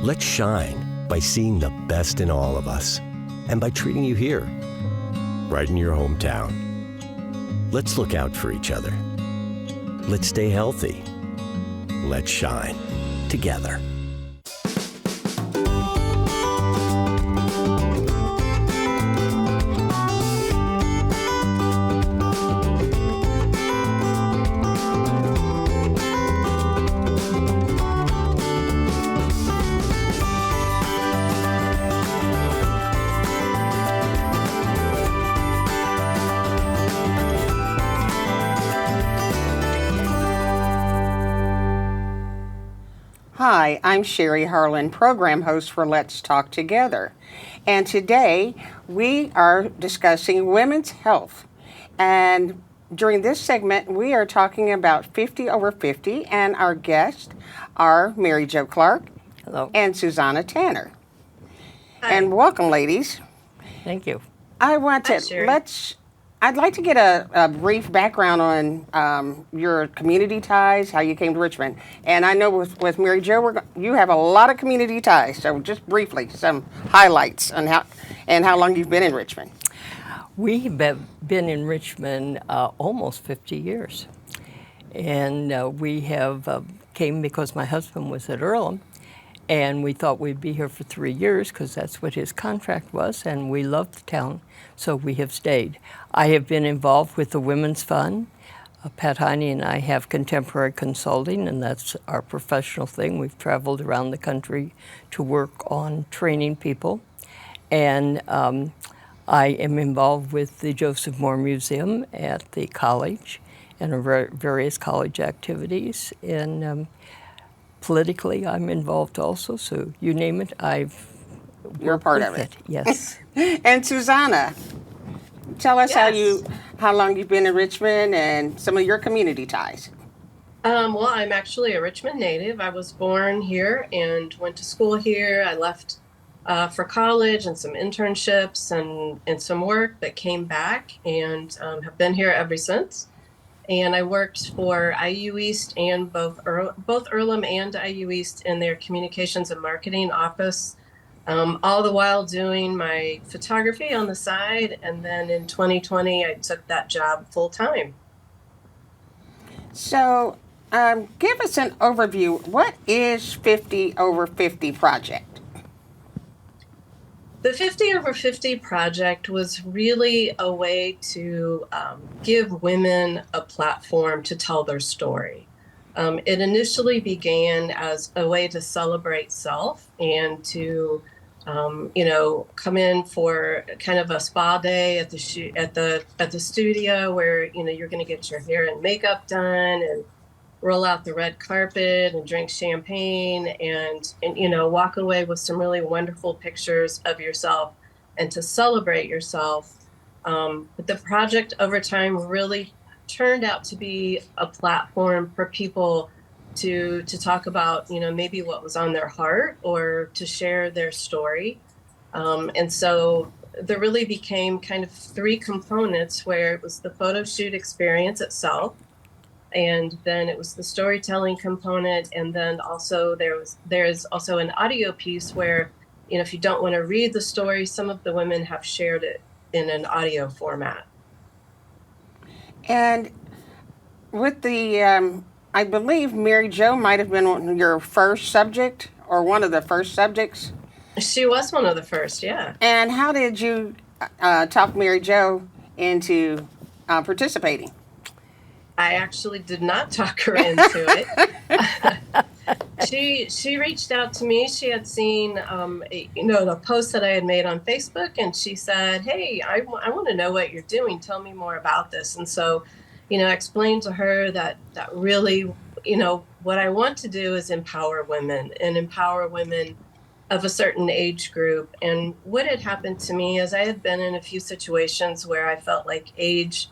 Let's shine by seeing the best in all of us and by treating you here, right in your hometown. Let's look out for each other. Let's stay healthy. Let's shine together. Hi, I'm Sherry Harlan, program host for Let's Talk Together. And today we are discussing women's health. And during this segment, we are talking about 50 over 50, and our guests are Mary Jo Clark. Hello. And Susanna Tanner. Hi. And welcome, ladies. Thank you. I want Hi, to Sherry. I'd like to get a brief background on your community ties, how you came to Richmond. And I know with Mary Jo, you have a lot of community ties. So just briefly, some highlights on how long you've been in Richmond. We have been in Richmond almost 50 years. And we have came because my husband was at Earlham. And we thought we'd be here for 3 years because that's what his contract was, and we loved the town, so we have stayed. I have been involved with the Women's Fund. Pat Heine and I have contemporary consulting, and that's our professional thing. We've traveled around the country to work on training people. And I am involved with the Joseph Moore Museum at the college and various college activities. And politically, I'm involved also, so you name it, You're a part of it. Yes. And Susanna, tell us Yes. how long you've been in Richmond and some of your community ties. Well, I'm actually a Richmond native. I was born here and went to school here. I left for college and some internships and some work, but came back and have been here ever since. And I worked for IU East and both Earlham and IU East in their communications and marketing office, all the while doing my photography on the side. And then in 2020, I took that job full time. So give us an overview. What is 50 over 50 project? The 50 over 50 project was really a way to give women a platform to tell their story. It initially began as a way to celebrate self and to, come in for kind of a spa day at the studio where you're going to get your hair and makeup done and roll out the red carpet and drink champagne and walk away with some really wonderful pictures of yourself and to celebrate yourself. But the project over time really turned out to be a platform for people to talk about, maybe what was on their heart or to share their story. And so there really became kind of three components where it was the photo shoot experience itself, and then it was the storytelling component, and then also there's also an audio piece where, if you don't want to read the story, some of the women have shared it in an audio format. And with the, I believe Mary Jo might have been your first subject or one of the first subjects. She was one of the first, yeah. And how did you talk Mary Jo into participating? I actually did not talk her into it. She reached out to me. She had seen, the post that I had made on Facebook, and she said, "Hey, I want to know what you're doing. Tell me more about this." And so, I explained to her that really, what I want to do is empower women of a certain age group. And what had happened to me is I had been in a few situations where I felt like age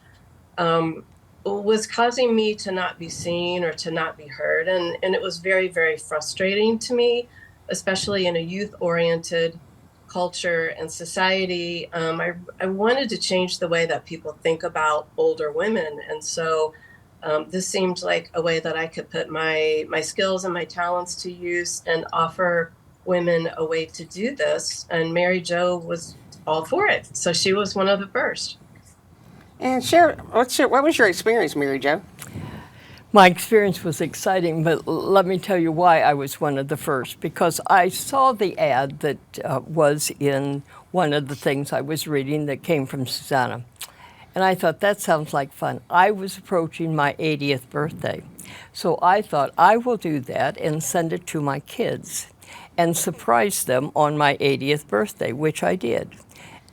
was causing me to not be seen or to not be heard. And it was very, very frustrating to me, especially in a youth-oriented culture and society. I wanted to change the way that people think about older women. And so this seemed like a way that I could put my skills and my talents to use and offer women a way to do this, and Mary Jo was all for it. So she was one of the first. And share, what was your experience, Mary Jo? My experience was exciting, but let me tell you why I was one of the first. Because I saw the ad that was in one of the things I was reading that came from Susanna. And I thought, that sounds like fun. I was approaching my 80th birthday. So I thought, I will do that and send it to my kids and surprise them on my 80th birthday, which I did.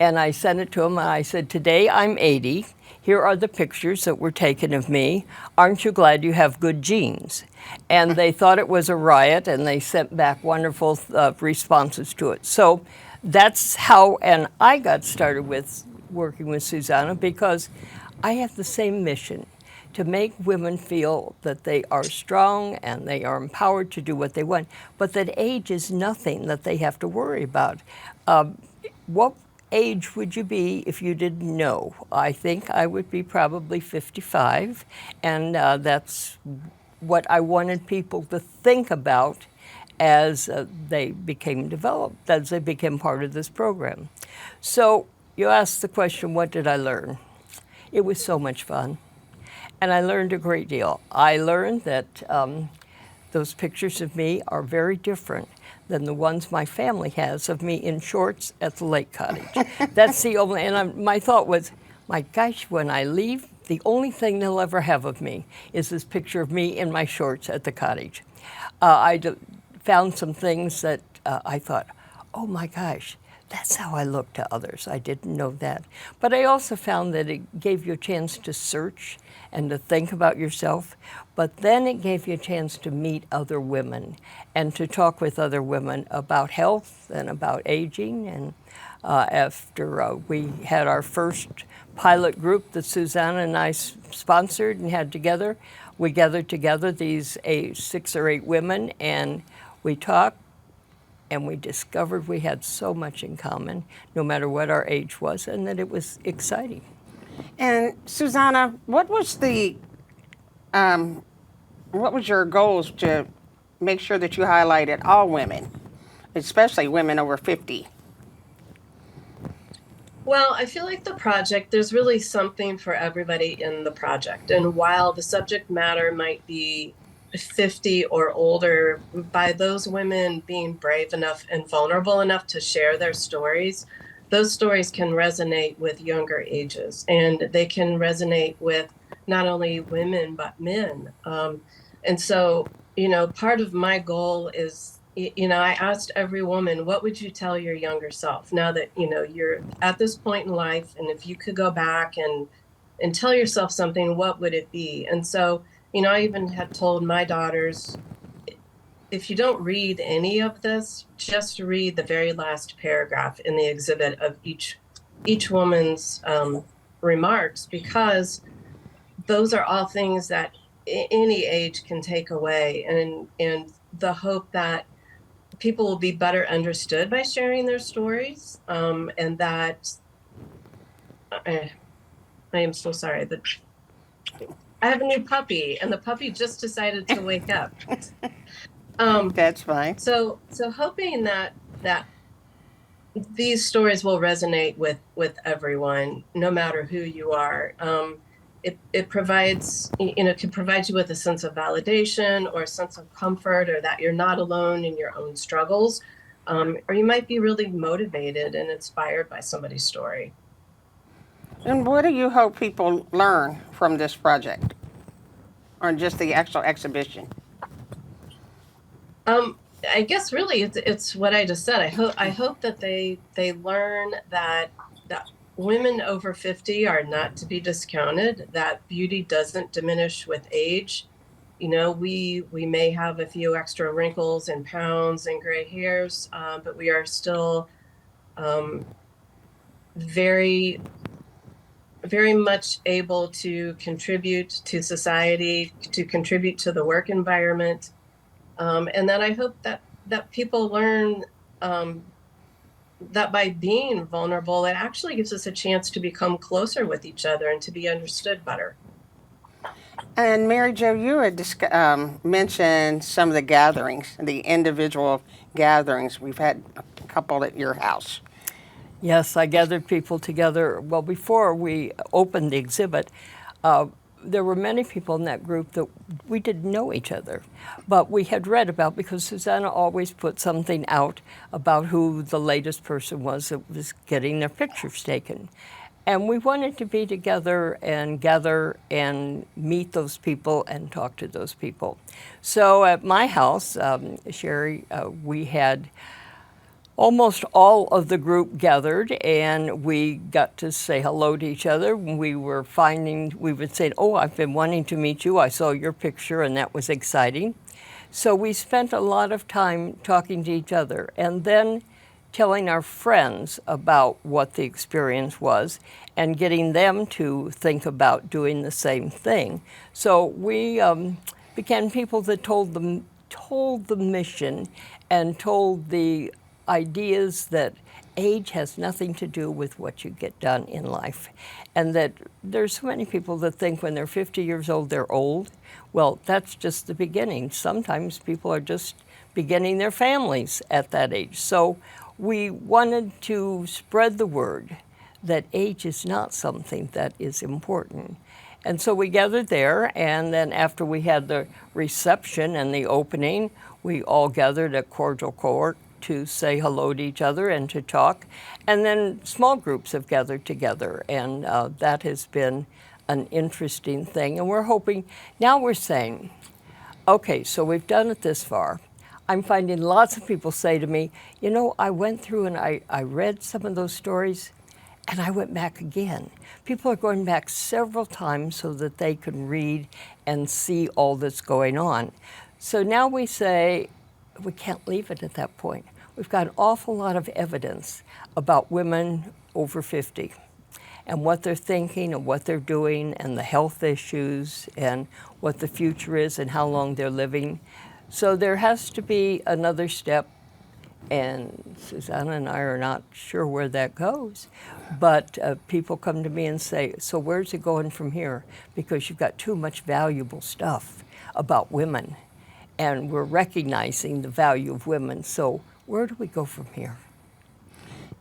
And I sent it to them, and I said, today I'm 80. Here are the pictures that were taken of me. Aren't you glad you have good genes? And they thought it was a riot, and they sent back wonderful responses to it. So that's how, and I got started with working with Susanna because I have the same mission, to make women feel that they are strong and they are empowered to do what they want, but that age is nothing that they have to worry about. What age would you be if you didn't know? I think I would be probably 55, and that's what I wanted people to think about as they became developed, as they became part of this program. So you asked the question, what did I learn? It was so much fun, and I learned a great deal. I learned that those pictures of me are very different than the ones my family has of me in shorts at the lake cottage. That's the only, and my thought was, my gosh, when I leave, the only thing they'll ever have of me is this picture of me in my shorts at the cottage. Found some things that I thought, oh my gosh, that's how I look to others. I didn't know that. But I also found that it gave you a chance to search and to think about yourself, but then it gave you a chance to meet other women and to talk with other women about health and about aging. And after we had our first pilot group that Susanna and I sponsored and had together, we gathered together these 6 or 8 women, and we talked, and we discovered we had so much in common, no matter what our age was, and that it was exciting. And Susanna, what was your goals to make sure that you highlighted all women, especially women over 50? Well, I feel like the project, there's really something for everybody in the project. And while the subject matter might be 50 or older, by those women being brave enough and vulnerable enough to share their stories, those stories can resonate with younger ages, and they can resonate with not only women but men. And so, part of my goal is, I asked every woman, what would you tell your younger self now that, you're at this point in life, and if you could go back and tell yourself something, what would it be? And so, I even had told my daughters, if you don't read any of this, just read the very last paragraph in the exhibit of each woman's remarks, because those are all things that any age can take away, and the hope that people will be better understood by sharing their stories, and that I am so sorry that I have a new puppy, and the puppy just decided to wake up. That's fine. So hoping that these stories will resonate with everyone, no matter who you are. It provides, can provide you with a sense of validation or a sense of comfort, or that you're not alone in your own struggles, or you might be really motivated and inspired by somebody's story. And what do you hope people learn from this project, or just the actual exhibition? I guess really it's what I just said. I hope that they learn that women over 50 are not to be discounted, that beauty doesn't diminish with age. We may have a few extra wrinkles and pounds and gray hairs, but we are still very, very much able to contribute to society, to contribute to the work environment. And then I hope that people learn that by being vulnerable, it actually gives us a chance to become closer with each other and to be understood better. And Mary Jo, you had mentioned some of the gatherings, the individual gatherings. We've had a couple at your house. Yes, I gathered people together. Well, before we opened the exhibit, uh, there were many people in that group that we didn't know each other, but we had read about, because Susanna always put something out about who the latest person was that was getting their pictures taken. And we wanted to be together and gather and meet those people and talk to those people. So at my house, Sherry, we had almost all of the group gathered, and we got to say hello to each other. We would say, oh, I've been wanting to meet you. I saw your picture, and that was exciting. So we spent a lot of time talking to each other, and then telling our friends about what the experience was and getting them to think about doing the same thing. So we became people that told the mission and told the ideas that age has nothing to do with what you get done in life. And that there's so many people that think when they're 50 years old, they're old. Well, that's just the beginning. Sometimes people are just beginning their families at that age. So we wanted to spread the word that age is not something that is important. And so we gathered there, and then after we had the reception and the opening, we all gathered at Cordial Court to say hello to each other and to talk. And then small groups have gathered together, and that has been an interesting thing. And we're hoping, now we're saying, okay, so we've done it this far. I'm finding lots of people say to me, you know, I went through and I read some of those stories, and I went back again. People are going back several times so that they can read and see all that's going on. So now we say, we can't leave it at that point. We've got an awful lot of evidence about women over 50 and what they're thinking and what they're doing and the health issues and what the future is and how long they're living. So there has to be another step, and Susanna and I are not sure where that goes. But people come to me and say, so where's it going from here? Because you've got too much valuable stuff about women, and we're recognizing the value of women. So where do we go from here?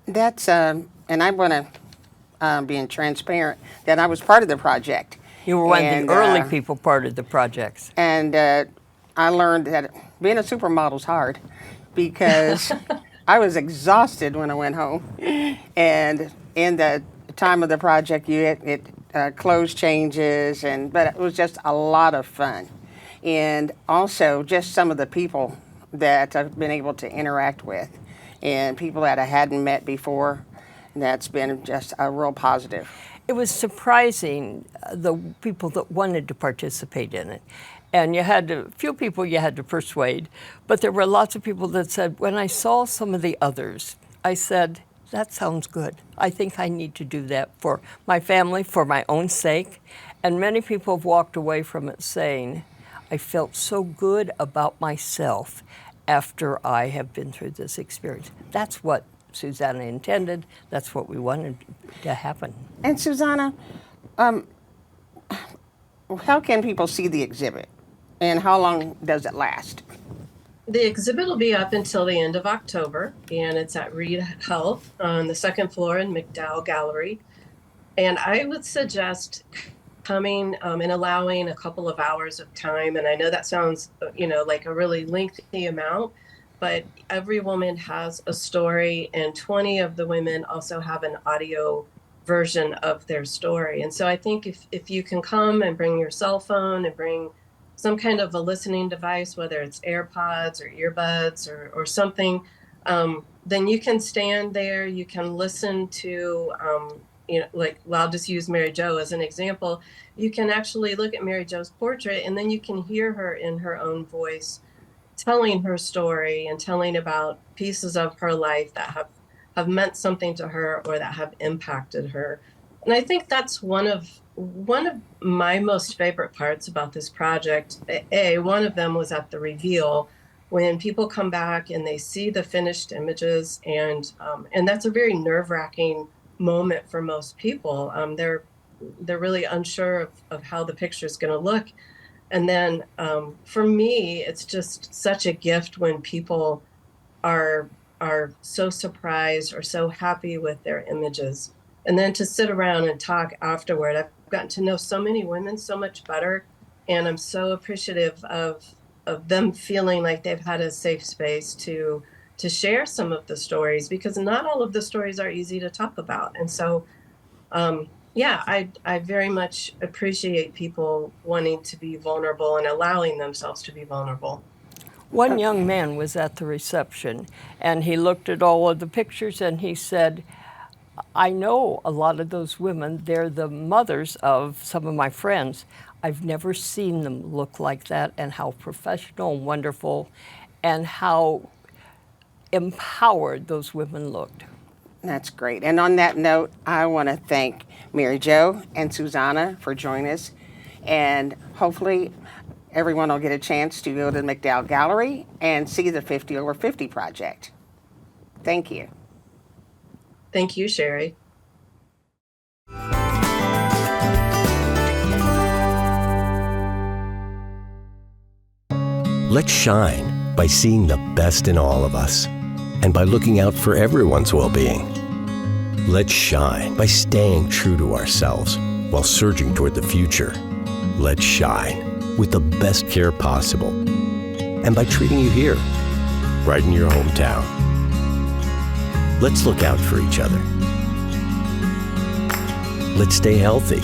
That's, and I want to being transparent, that I was part of the project. You were one of the early people part of the projects. And I learned that being a supermodel's hard, because I was exhausted when I went home. And in the time of the project, clothes changes, but it was just a lot of fun. And also just some of the people that I've been able to interact with, and people that I hadn't met before. That's been just a real positive. It was surprising, the people that wanted to participate in it. And a few people you had to persuade, but there were lots of people that said, when I saw some of the others, I said, that sounds good. I think I need to do that for my family, for my own sake. And many people have walked away from it saying, I felt so good about myself after I have been through this experience. That's what Susanna intended. That's what we wanted to happen. And Susanna, how can people see the exhibit? And how long does it last? The exhibit will be up until the end of October, and it's at Reed Health on the second floor in McDowell Gallery. And I would suggest coming and allowing a couple of hours of time. And I know that sounds, like a really lengthy amount, but every woman has a story, and 20 of the women also have an audio version of their story. And so I think if you can come and bring your cell phone and bring some kind of a listening device, whether it's AirPods or earbuds or something, then you can stand there, you can listen to, I'll just use Mary Jo as an example. You can actually look at Mary Jo's portrait, and then you can hear her in her own voice telling her story and telling about pieces of her life that have meant something to her or that have impacted her. And I think that's one of my most favorite parts about this project. One of them was at the reveal, when people come back and they see the finished images, and that's a very nerve-wracking moment for most people. They're they're really unsure of how the picture is going to look. And then for me, it's just such a gift when people are so surprised or so happy with their images. And then to sit around and talk afterward. I've gotten to know so many women so much better, and I'm so appreciative of them feeling like they've had a safe space to share some of the stories, because not all of the stories are easy to talk about. And so yeah, I very much appreciate people wanting to be vulnerable and allowing themselves to be vulnerable. One young man was at the reception, and he looked at all of the pictures and he said, I know a lot of those women. They're the mothers of some of my friends. I've never seen them look like that, and how professional and wonderful and how empowered those women looked. That's great. And on that note, I want to thank Mary Jo and Susanna for joining us. And hopefully everyone will get a chance to go to the McDowell Gallery and see the 50 Over 50 project. Thank you. Thank you, Sherry. Let's shine by seeing the best in all of us and by looking out for everyone's well-being. Let's shine by staying true to ourselves while surging toward the future. Let's shine with the best care possible and by treating you here, right in your hometown. Let's look out for each other. Let's stay healthy.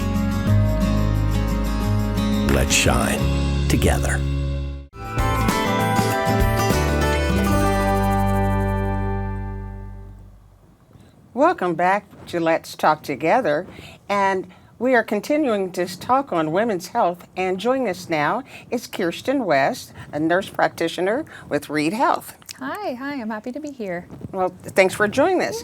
Let's shine together. Welcome back to Let's Talk Together, and we are continuing this talk on women's health, and joining us now is Keirstan West, a nurse practitioner with Reed Health. Hi, I'm happy to be here. Well, thanks for joining us.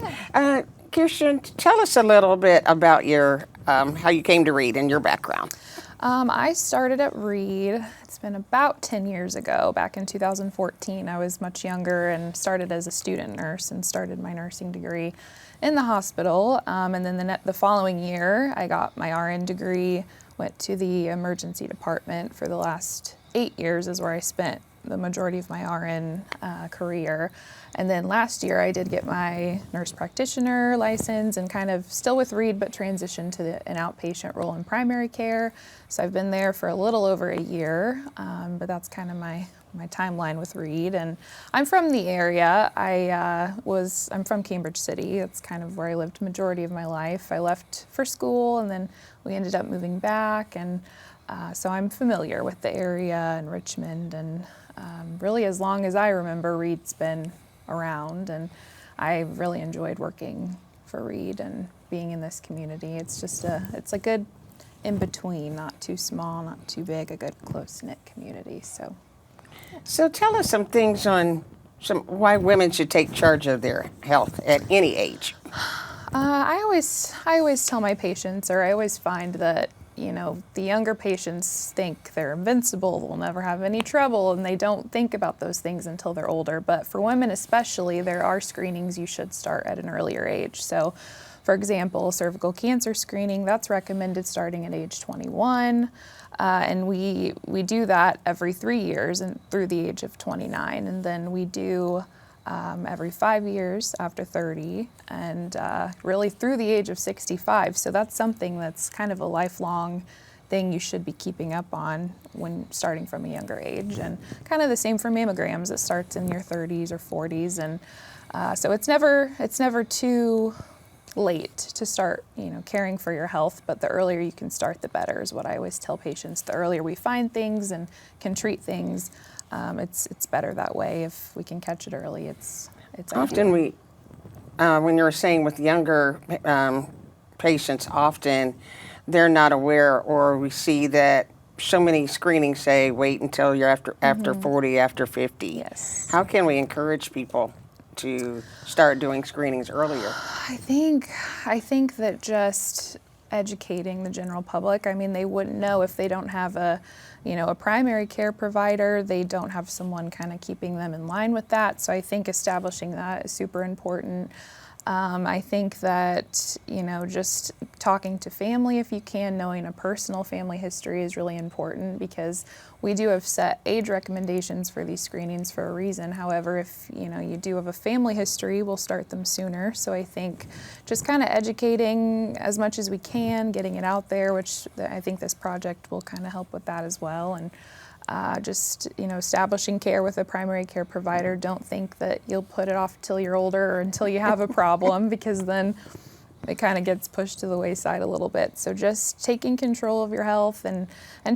Keirstan, tell us a little bit about your how you came to Reed and your background. I started at Reed, it's been about 10 years ago, back in 2014. I was much younger and started as a student nurse and started my nursing degree in the hospital. And then the following year, I got my RN degree, went to the emergency department for the last 8 years is where I spent the majority of my RN career. And then last year I did get my nurse practitioner license and kind of still with Reed, but transitioned to an outpatient role in primary care. So I've been there for a little over a year, but that's kind of my timeline with Reed. And I'm from the area. I'm from Cambridge City. That's kind of where I lived majority of my life. I left for school and then we ended up moving back. And so I'm familiar with the area and Richmond, and really as long as I remember, Reed's been around, and I really enjoyed working for Reed and being in this community. It's just it's a good in-between, not too small, not too big, a good close-knit community. So tell us some things on why women should take charge of their health at any age. I always tell my patients, or I always find that, you know, the younger patients think they're invincible, they'll never have any trouble, and they don't think about those things until they're older. But for women especially, there are screenings you should start at an earlier age. So, for example, cervical cancer screening, that's recommended starting at age 21. And we do that every 3 years and through the age of 29. And then we do every 5 years after 30, and really through the age of 65. So that's something that's kind of a lifelong thing you should be keeping up on when starting from a younger age. And kind of the same for mammograms. It starts in your 30s or 40s, and so it's never too late to start, caring for your health, but the earlier you can start, the better is what I always tell patients. The earlier we find things and can treat things, it's better that way. If we can catch it early, it's Often ideal. when you're saying with younger patients, often they're not aware, or we see that so many screenings say wait until you're after 40, after 50. Yes. How can we encourage people to start doing screenings earlier? I think that just educating the general public. I mean, they wouldn't know if they don't have a primary care provider. They don't have someone kind of keeping them in line with that. So I think establishing that is super important. I think that, just talking to family if you can, knowing a personal family history is really important because we do have set age recommendations for these screenings for a reason. However, if, you do have a family history, we'll start them sooner. So I think just kind of educating as much as we can, getting it out there, which I think this project will kind of help with that as well. And establishing care with a primary care provider. Don't think that you'll put it off till you're older or until you have a problem because then it kind of gets pushed to the wayside a little bit. So just taking control of your health. And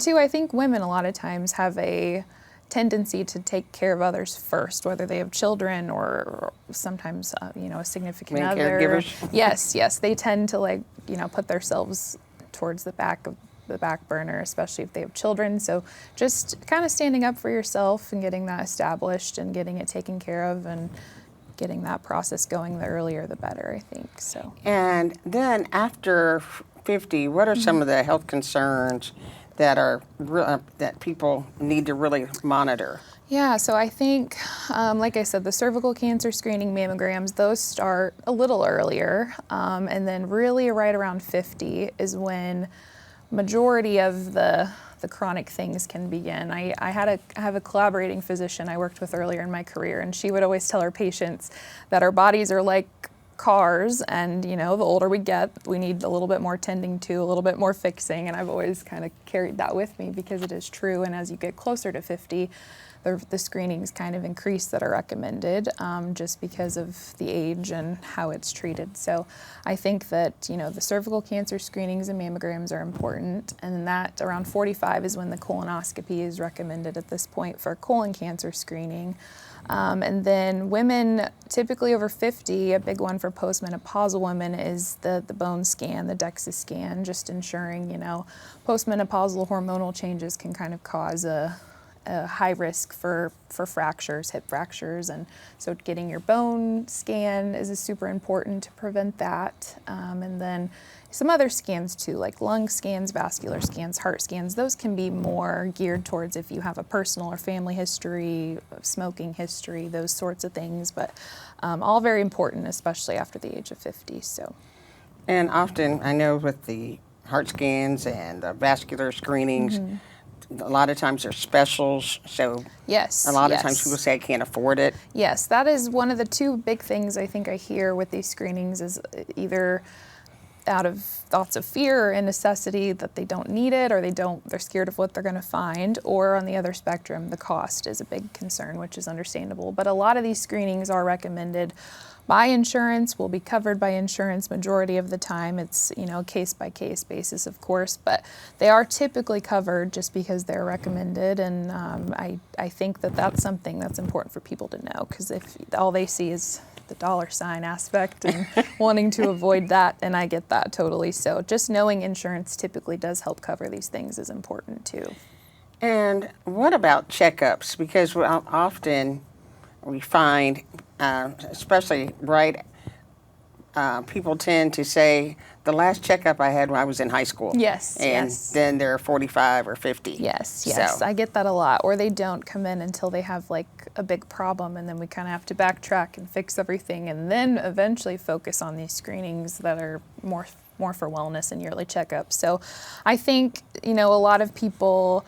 two, I think women a lot of times have a tendency to take care of others first, whether they have children or sometimes, a significant Men other. caregivers? Yes. They tend to put themselves towards the back burner, especially if they have children. So just kind of standing up for yourself and getting that established and getting it taken care of and getting that process going, the earlier the better, I think. So. And then after 50, what are some of the health concerns that are that people need to really monitor? Yeah, so I think, like I said, the cervical cancer screening mammograms, those start a little earlier. And then really right around 50 is when majority of the chronic things can begin. I have a collaborating physician I worked with earlier in my career, and she would always tell her patients that our bodies are like cars, and the older we get, we need a little bit more tending to, a little bit more fixing, and I've always kind of carried that with me because it is true. And as you get closer to 50, the screenings kind of increase that are recommended just because of the age and how it's treated. So I think that, the cervical cancer screenings and mammograms are important, and that around 45 is when the colonoscopy is recommended at this point for colon cancer screening. And then women typically over 50, a big one for postmenopausal women is the bone scan, the DEXA scan, just ensuring, postmenopausal hormonal changes can kind of cause a high risk for fractures, hip fractures, and so getting your bone scan is super important to prevent that. And then some other scans too, like lung scans, vascular scans, heart scans, those can be more geared towards if you have a personal or family history, smoking history, those sorts of things, but all very important, especially after the age of 50. So. And often, I know with the heart scans and vascular screenings, a lot of times there's specials, so yes, a lot of times people say I can't afford it. Yes, that is one of the two big things I think I hear with these screenings is either out of thoughts of fear or necessity that they don't need it or they're scared of what they're going to find, or on the other spectrum, the cost is a big concern, which is understandable. But a lot of these screenings are recommended by insurance, will be covered by insurance majority of the time. It's, case-by-case basis, of course, but they are typically covered just because they're recommended, and I think that that's something that's important for people to know, because if all they see is the dollar sign aspect and wanting to avoid that, and I get that totally. So just knowing insurance typically does help cover these things is important too. And what about checkups? Because often we find, especially people tend to say, the last checkup I had when I was in high school. Yes, and then they're 45 or 50. Yes, So. I get that a lot. Or they don't come in until they have like a big problem, and then we kind of have to backtrack and fix everything, and then eventually focus on these screenings that are more for wellness and yearly checkups. So I think, a lot of people,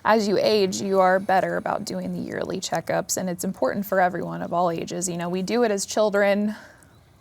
as you age, you are better about doing the yearly checkups, and it's important for everyone of all ages. We do it as children,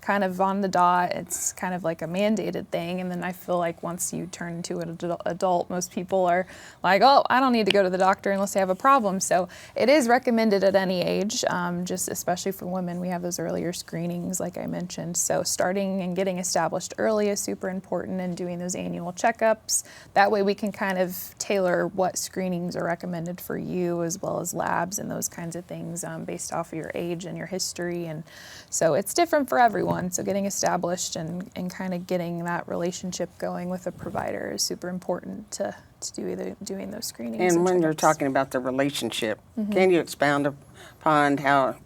kind of on the dot. It's kind of like a mandated thing, and then I feel like once you turn into an adult, most people are like, oh, I don't need to go to the doctor unless they have a problem. So it is recommended at any age, just especially for women. We have those earlier screenings, like I mentioned. So starting and getting established early is super important, and doing those annual checkups. That way we can kind of tailor what screenings are recommended for you, as well as labs and those kinds of things based off of your age and your history. And so it's different for everyone. So getting established and kind of getting that relationship going with a provider is super important to doing those screenings. And when you're talking about the relationship, can you expound upon how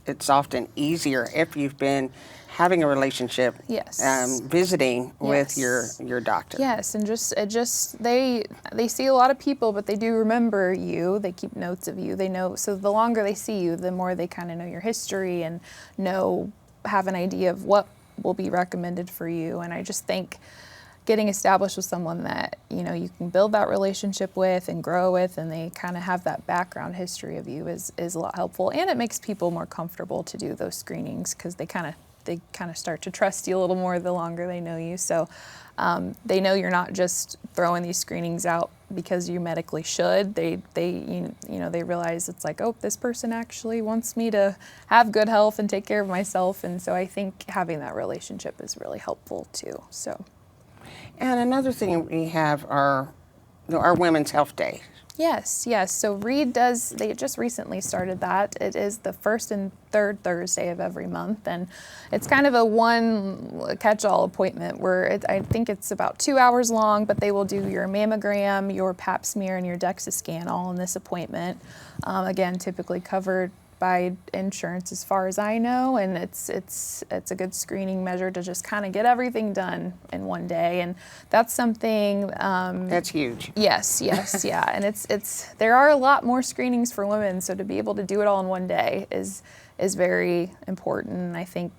it's often easier if you've been having a relationship, yes, visiting with yes, your doctor? Yes, and they see a lot of people, but they do remember you. They keep notes of you. They know, so the longer they see you, the more they kind of know your history and know have an idea of what will be recommended for you. And I just think getting established with someone that, you know, you can build that relationship with and grow with, and they kind of have that background history of you is a lot helpful. And it makes people more comfortable to do those screenings because they kind of start to trust you a little more the longer they know you. So they know you're not just throwing these screenings out because you medically should. They realize it's like, oh, this person actually wants me to have good health and take care of myself. And so I think having that relationship is really helpful too. So. And another thing we have are our Women's Health Day. Yes. So they just recently started that. It is the first and third Thursday of every month, and it's kind of a one catch-all appointment where I think it's about 2 hours long, but they will do your mammogram, your pap smear, and your DEXA scan all in this appointment. Again, typically covered by insurance as far as I know, and it's a good screening measure to just kind of get everything done in one day, and that's something That's huge. Yes, yeah, and it's there are a lot more screenings for women, so to be able to do it all in one day is very important. And I think,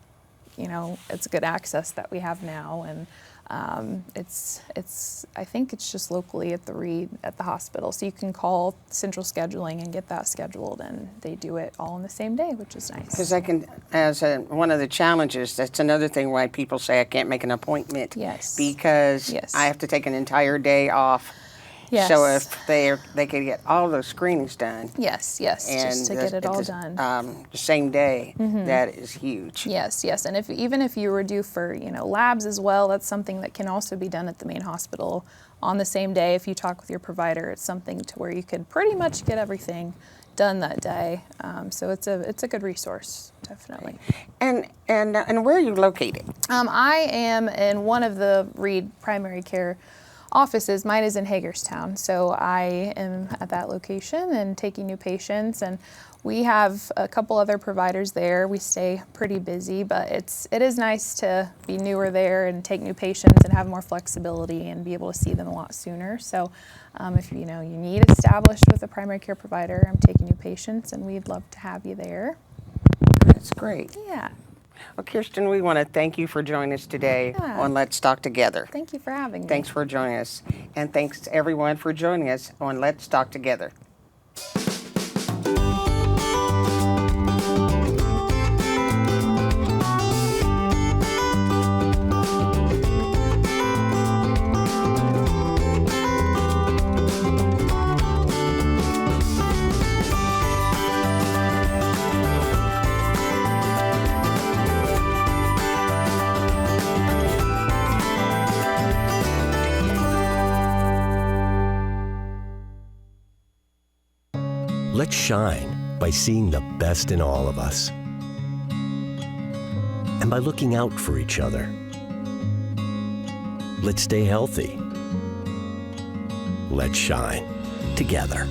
you know, it's good access that we have now, and I think it's just locally at the Reed at the hospital, so you can call central scheduling and get that scheduled, and they do it all on the same day, which is nice. Because one of the challenges, that's another thing why people say I can't make an appointment. Yes. Because Yes. I have to take an entire day off. Yes. So if they could get all those screenings done. Yes, And just to get it all done. The same day, that is huge. Yes, and even if you were due for, you know, labs as well, that's something that can also be done at the main hospital on the same day. If you talk with your provider, it's something to where you could pretty much get everything done that day. So it's a good resource, definitely. And where are you located? I am in one of the Reed primary care offices. Mine is in Hagerstown, so I am at that location and taking new patients, and we have a couple other providers there. We stay pretty busy, but it is nice to be newer there and take new patients and have more flexibility and be able to see them a lot sooner. So if you need established with a primary care provider, I'm taking new patients, and we'd love to have you there. That's great. Yeah. Well, Keirstan, we want to thank you for joining us today on Let's Talk Together. Thank you for having me. Thanks for joining us. And thanks to everyone for joining us on Let's Talk Together. Let's shine by seeing the best in all of us and by looking out for each other. Let's stay healthy. Let's shine together.